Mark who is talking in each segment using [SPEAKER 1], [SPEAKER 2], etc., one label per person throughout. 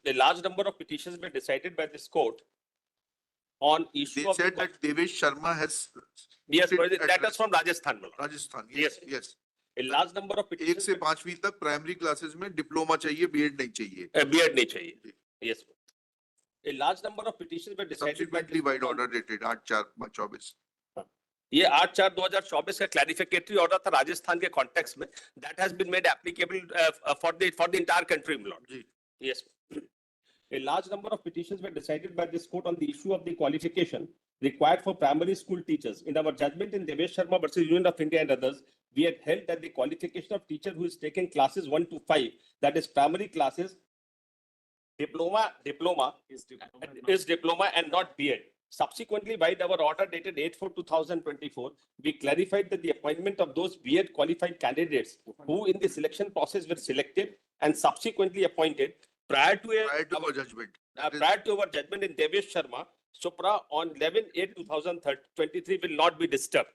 [SPEAKER 1] A large number of petitions were decided by this court on issue
[SPEAKER 2] They
[SPEAKER 1] of.
[SPEAKER 2] said that Devesh Sharma has.
[SPEAKER 1] Yes,
[SPEAKER 2] sit
[SPEAKER 1] but
[SPEAKER 2] at
[SPEAKER 1] that is from Rajasthan. Malad.
[SPEAKER 2] Rajasthan.
[SPEAKER 1] Yes.
[SPEAKER 2] Yes.
[SPEAKER 1] A large number of
[SPEAKER 2] एक
[SPEAKER 1] petitions.
[SPEAKER 2] से 5वीं तक primary classes में diploma चाहिए, BEd नहीं चाहिए.
[SPEAKER 1] B.Ed नहीं चाहिए. Yes. A large number of petitions were decided by.
[SPEAKER 2] Subsequently wide order dated 8/4/24.
[SPEAKER 1] ये 8/4/2024 का क्लैरिफिकेटरी ऑर्डर था राजस्थान के कॉन्टेक्स्ट में. That has been made applicable for the entire country, my lord.
[SPEAKER 2] Ji.
[SPEAKER 1] Yes. A large number of petitions were decided by this court on the issue of the qualification required for primary school teachers. In our judgment in Devesh Sharma versus Union of India and others, we had held that the qualification of teacher who is taking classes 1 to 5, that is primary classes, diploma is diploma and not B.Ed. Subsequently, by our order dated 8/4/2024, we clarified that the appointment of those B.Ed qualified candidates who in the selection process were selected and subsequently appointed prior to
[SPEAKER 2] our judgment.
[SPEAKER 1] prior to our judgment in Devesh Sharma, Supra on 11/8/2023 will not be disturbed.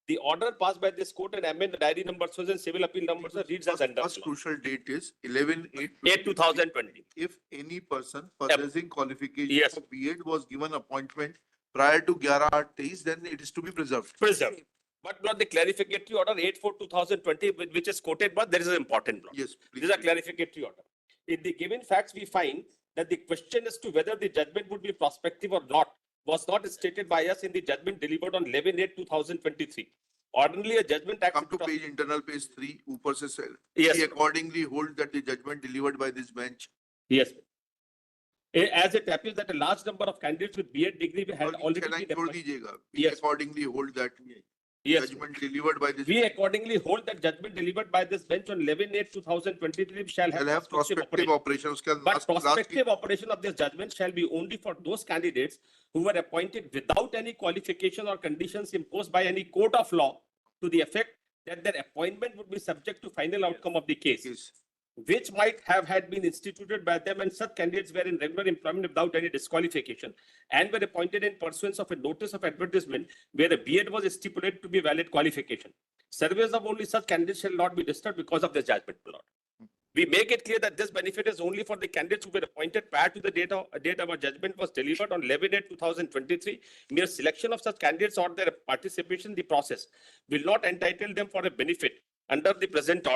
[SPEAKER 1] The order passed by this court and amend the diary numbers and civil appeal numbers reads as under.
[SPEAKER 2] First crucial date is 11/8.
[SPEAKER 1] 8/2020.
[SPEAKER 2] If any person possessing qualification
[SPEAKER 1] Yes.
[SPEAKER 2] for B.Ed was given appointment prior to 11/8/23, then it is to be preserved.
[SPEAKER 1] Preserved. But not the clarificatory order 8/4/2020, which is quoted, but there is an important block.
[SPEAKER 2] Yes,
[SPEAKER 1] This is a clarificatory order. In the given facts, we find that the question as to whether the judgment would be prospective or not was not stated by us in the judgment delivered on 11/8/2023. Ordinarily, a judgment acts.
[SPEAKER 2] Come to page internal page 3. ऊपर से
[SPEAKER 1] Yes.
[SPEAKER 2] We accordingly hold that the judgment delivered by this bench.
[SPEAKER 1] Yes. As it appears that a large number of candidates with B.Ed degree had already
[SPEAKER 2] Headline
[SPEAKER 1] been
[SPEAKER 2] छोड़
[SPEAKER 1] appointed.
[SPEAKER 2] दीजिएगा. We
[SPEAKER 1] Yes.
[SPEAKER 2] accordingly hold that
[SPEAKER 1] Yes.
[SPEAKER 2] judgment delivered by this
[SPEAKER 1] We accordingly hold that judgment delivered by this bench on 11/8/2023 shall
[SPEAKER 2] shall have
[SPEAKER 1] prospective
[SPEAKER 2] prospective
[SPEAKER 1] operation.
[SPEAKER 2] operation. उसके
[SPEAKER 1] But
[SPEAKER 2] last
[SPEAKER 1] prospective operation of this judgment shall be only for those candidates who were appointed without any qualification or conditions imposed by any court of law to the effect that their appointment would be subject to final outcome of the case,
[SPEAKER 2] case.
[SPEAKER 1] which might have had been instituted by them, and such candidates were in regular employment without any disqualification and were appointed in pursuance of a notice of advertisement where a B.Ed was stipulated to be valid qualification. Service of only such candidates shall not be disturbed because of this judgment, my lord. We make it clear that this benefit is only for the candidates who were appointed prior to the date of our judgment was delivered on 11/8/2023. Mere selection of such candidates or their participation in the process will not entitle them for a benefit under the present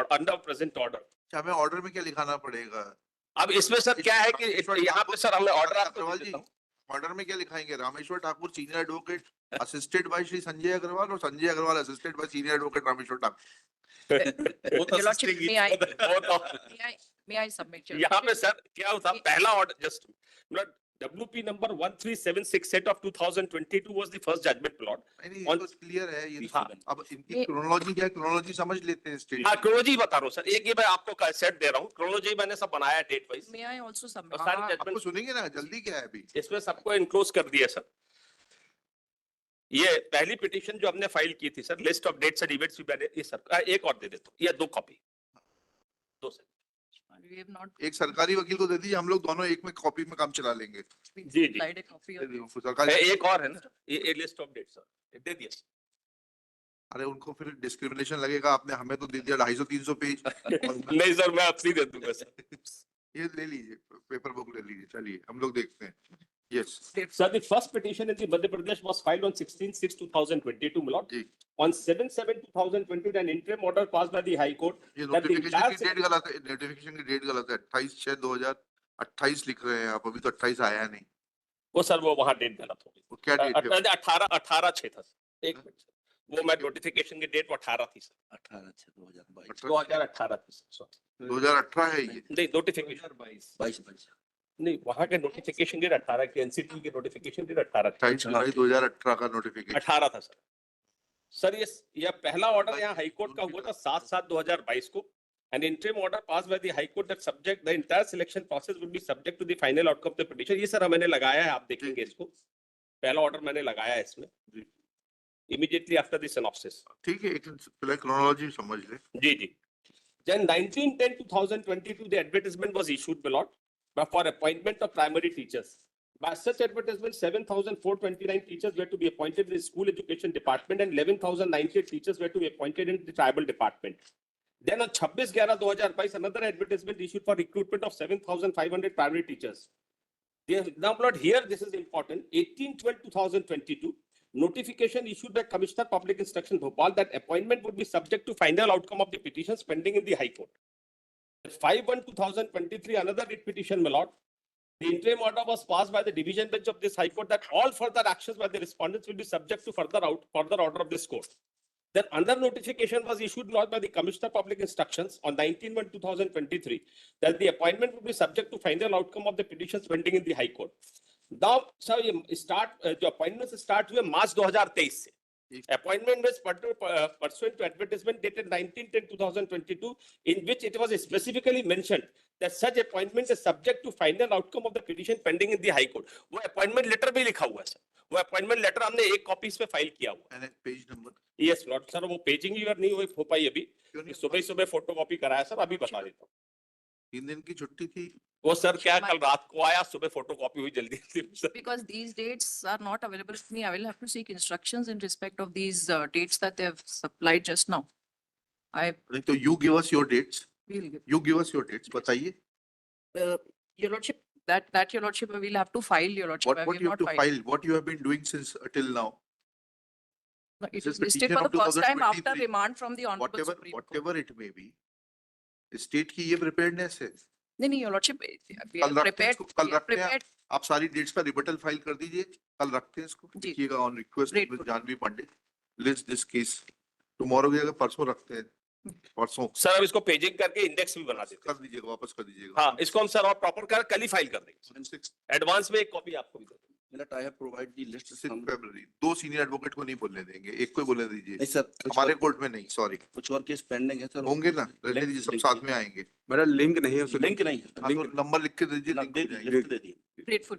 [SPEAKER 1] order.
[SPEAKER 2] हमें order में क्या लिखाना पड़ेगा?
[SPEAKER 1] अब इसमें sir क्या है कि यहाँ पे सर हमें ऑर्डर
[SPEAKER 2] अग्रवाल जी, ऑर्डर में क्या लिखाएंगे? Rameshwar Thakur senior advocate assisted by Shri Sanjay Agarwal और Sanjay Agarwal assisted by senior advocate Rameshwar Thakur.
[SPEAKER 3] Your Lordship, may I submit? Your
[SPEAKER 1] यहाँ पे
[SPEAKER 3] Lordship?
[SPEAKER 1] सर क्या होता पहला order just WP number 1376 set of 2022 was the first judgment plot.
[SPEAKER 2] नहीं
[SPEAKER 1] On-
[SPEAKER 2] तो क्लियर है ये.
[SPEAKER 1] हाँ।
[SPEAKER 2] अब इनकी क्रोनोलॉजी क्या है? क्रोनोलॉजी समझ लेते हैं स्टेट.
[SPEAKER 1] हाँ क्रोनोलॉजी बता रहा हूँ सर. एक ये मैं आपको सेट दे रहा हूँ. क्रोनोलॉजी मैंने सब बनाया date wise.
[SPEAKER 3] May I also submit?
[SPEAKER 1] और सारी
[SPEAKER 2] आपको
[SPEAKER 1] जजमेंट
[SPEAKER 2] सुनेंगे ना, जल्दी क्या है अभी?
[SPEAKER 1] इसमें सबको इनक्लोज कर दिया सर. ये पहली पिटीशन जो हमने फाइल की थी sir, list of dates and events ये सर एक और दे देता हूँ. ये 2 copy. 2 sir.
[SPEAKER 3] We have not.
[SPEAKER 2] एक सरकारी वकील को दे दीजिए, हम लोग दोनों एक में कॉपी में काम चला लेंगे.
[SPEAKER 1] जी जी.
[SPEAKER 3] Slide a copy of.
[SPEAKER 2] सरकारी
[SPEAKER 1] एक और है ना, ये लिस्ट ऑफ डेट्स सर दे दिया.
[SPEAKER 2] अरे उनको फिर डिस्क्रिमिनेशन लगेगा. आपने हमें तो दे दिया 250-300 पेज.
[SPEAKER 1] नहीं सर मैं आपसे ही दे दूंगा सर.
[SPEAKER 2] ये ले लीजिए, पेपर बुक ले लीजिए. चलिए हम लोग देखते हैं. Yes
[SPEAKER 1] Sir, the first petition in the Madhya Pradesh was filed on 16/6/2022, my lord.
[SPEAKER 2] जी.
[SPEAKER 4] On 7/7/2020, an interim order passed by the High Court
[SPEAKER 2] ये
[SPEAKER 4] that the
[SPEAKER 2] नोटिफिकेशन
[SPEAKER 4] entire
[SPEAKER 2] की डेट गलत है. नोटिफिकेशन की डेट गलत है. 28/6/2028 लिख रहे हैं आप. अभी तो 28 आया नहीं.
[SPEAKER 1] वो सर वो वहाँ डेट गलत हो गई.
[SPEAKER 2] वो क्या डेट है?
[SPEAKER 1] 18/6 था सर. एक मिनट सर. वो मैं नोटिफिकेशन की डेट 18 थी सर.
[SPEAKER 5] 18/6/2022
[SPEAKER 1] 2018 थी सर.
[SPEAKER 2] 2018 है ये.
[SPEAKER 1] नहीं नोटिफिकेशन
[SPEAKER 5] 22
[SPEAKER 1] नहीं वहाँ के नोटिफिकेशन डेट 18 की एनसीटी की नोटिफिकेशन डेट 18 थी.
[SPEAKER 2] 28 जुलाई 2018 का नोटिफिकेशन.
[SPEAKER 1] 18 था सर. सर ये पहला ऑर्डर यहाँ हाई कोर्ट का हुआ था 7/7/2022 को. An interim order passed by the High Court that subject the entire selection process would be subject to the final outcome of the petition. ये सर मैंने लगाया है, आप देखेंगे इसको. पहला ऑर्डर मैंने लगाया है इसमें. Immediately after the synopsis.
[SPEAKER 2] ठीक है, एक पहले क्रोनोलॉजी समझ ले.
[SPEAKER 1] जी जी. Then 19/10/2022 the advertisement was issued my lord for appointment of primary teachers. By such advertisement 7,429 teachers were to be appointed in the school education department and 11,098 teachers were to be appointed in the tribal department. Then on 26/11/2022, another advertisement issued for recruitment of 7,500 primary teachers. Now, Lord, here this is important. 18/12/2022, notification issued by Commissioner Public Instruction Bhopal that appointment would be subject to final outcome of the petitions pending in the High Court. 5/1/2023, another writ petition, my lord. The interim order was passed by the division bench of this High Court that all further actions by the respondents will be subject to further order of this court. Then another notification was issued lodged by the Commissioner Public Instructions on 19/1/2023 that the appointment would be subject to final outcome of the petitions pending in the High Court. Now, sir, जो appointments start हुए मार्च 2023 से. Appointment was pursuant to advertisement dated 19/10/2022, in which it was specifically mentioned that such appointment is subject to final outcome of the petition pending in the High Court. वो appointment letter भी लिखा हुआ है sir. वो appointment letter हमने एक copy इसमें file किया हुआ.
[SPEAKER 2] And page number.
[SPEAKER 1] Yes, Lord, sir, वो पेजिंग ही नहीं हो पाई अभी.
[SPEAKER 2] क्यों नहीं?
[SPEAKER 1] सुबह सुबह फोटोकॉपी कराया सर, अभी बता देता हूँ.
[SPEAKER 2] 3 दिन की छुट्टी थी.
[SPEAKER 1] वो सर क्या कल रात को आया, सुबह फोटोकॉपी हुई जल्दी sir.
[SPEAKER 3] Because these dates are not available to me, I will have to seek instructions in respect of these dates that they have supplied just now. I
[SPEAKER 2] नहीं तो you give us your dates.
[SPEAKER 3] will give.
[SPEAKER 2] You give us your dates. बताइए.
[SPEAKER 3] Your lordship, that your lordship will have to file, your lordship. I
[SPEAKER 2] What
[SPEAKER 3] will
[SPEAKER 2] you have
[SPEAKER 3] not
[SPEAKER 2] to file? What you have been doing since till now?
[SPEAKER 3] No, it
[SPEAKER 2] This
[SPEAKER 3] is
[SPEAKER 2] is
[SPEAKER 3] listed
[SPEAKER 2] petition
[SPEAKER 3] for the
[SPEAKER 2] of
[SPEAKER 3] first time after
[SPEAKER 2] 2023.
[SPEAKER 3] remand from the Honorable
[SPEAKER 2] Whatever
[SPEAKER 3] Supreme Court.
[SPEAKER 2] whatever it may be. State की ये preparedness है.
[SPEAKER 3] नहीं, your lordship, we
[SPEAKER 2] कल
[SPEAKER 3] are
[SPEAKER 2] रखते हैं
[SPEAKER 3] prepared,
[SPEAKER 2] इसको, कल
[SPEAKER 3] we are
[SPEAKER 2] रखते हैं.
[SPEAKER 3] prepared.
[SPEAKER 2] आप सारी डेट्स का रिबटल फाइल कर दीजिए. कल रखते हैं इसको.
[SPEAKER 3] जी.
[SPEAKER 2] लिखिएगा on request
[SPEAKER 3] Grateful.
[SPEAKER 2] With Jahnavi Pandey. List this case. Tomorrow की जगह परसों रखते हैं. परसों
[SPEAKER 1] सर अब इसको पेजिंग करके इंडेक्स भी बना देते
[SPEAKER 2] कर
[SPEAKER 1] हैं.
[SPEAKER 2] दीजिएगा, वापस कर दीजिएगा.
[SPEAKER 1] हाँ, इसको हम सर और प्रॉपर कर कल ही फाइल कर देंगे.
[SPEAKER 2] Forensics,
[SPEAKER 1] एडवांस में एक कॉपी आपको भी दे देंगे.
[SPEAKER 5] Minute I have provided the list.
[SPEAKER 2] 6 February. 2 senior advocate को नहीं बोलने देंगे. एक को ही बोलने दीजिए.
[SPEAKER 5] नहीं सर,
[SPEAKER 2] हमारे कोर्ट में नहीं. सॉरी.
[SPEAKER 5] कुछ और केस पेंडिंग है सर.
[SPEAKER 2] होंगे ना. रहने दीजिए, सब साथ में आएंगे.
[SPEAKER 6] मेरा लिंक नहीं है उसमें.
[SPEAKER 5] लिंक नहीं है.
[SPEAKER 2] हाँ, तो नंबर लिख के दीजिए.
[SPEAKER 5] ना,
[SPEAKER 2] लिंक
[SPEAKER 5] दे
[SPEAKER 2] हो
[SPEAKER 5] दीजिए,
[SPEAKER 2] जाएगी.
[SPEAKER 5] लिस्ट दे दिए.
[SPEAKER 3] Grateful.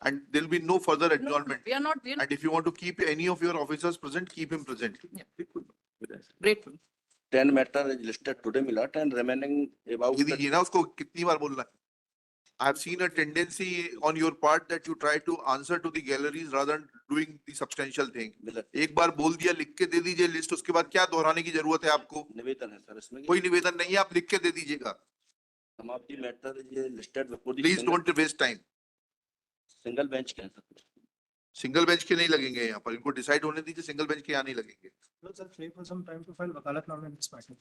[SPEAKER 2] And there will be no further
[SPEAKER 3] No,
[SPEAKER 2] adjournment.
[SPEAKER 3] we are not,
[SPEAKER 2] And if you want to keep any of your officers present, keep him present.
[SPEAKER 3] grateful.
[SPEAKER 5] 10 matter is listed today, Milord, and remaining about
[SPEAKER 2] ये दीजिए ना उसको. कितनी बार बोलना है? I have seen a tendency on your part that you try to answer to the galleries rather than doing the substantial thing.
[SPEAKER 5] Milord,
[SPEAKER 2] एक बार बोल दिया, लिख के दे दीजिए लिस्ट. उसके बाद क्या दोहराने की जरूरत है आपको?
[SPEAKER 5] निवेदन है सर इसमें.
[SPEAKER 2] कोई निवेदन नहीं है, आप लिख के दे दीजिएगा.
[SPEAKER 5] Some of the matter is listed before the
[SPEAKER 2] Please don't waste time.
[SPEAKER 5] single bench के हैं सर.
[SPEAKER 2] सिंगल बेंच के नहीं लगेंगे यहाँ पर. इनको डिसाइड होने दीजिए. सिंगल बेंच के यहाँ नहीं लगेंगे.
[SPEAKER 7] Let's wait for some time to file wakalatnama in this matter.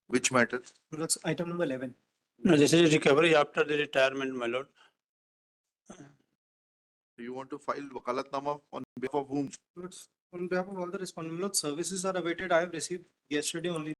[SPEAKER 2] Which matter?
[SPEAKER 7] That's item number 11.
[SPEAKER 6] No, this is recovery after the retirement, my lord.
[SPEAKER 2] You want to file wakalatnama on behalf of whom?
[SPEAKER 7] Lords, on behalf of all the respondents, Lord, services are awaited. I have received yesterday only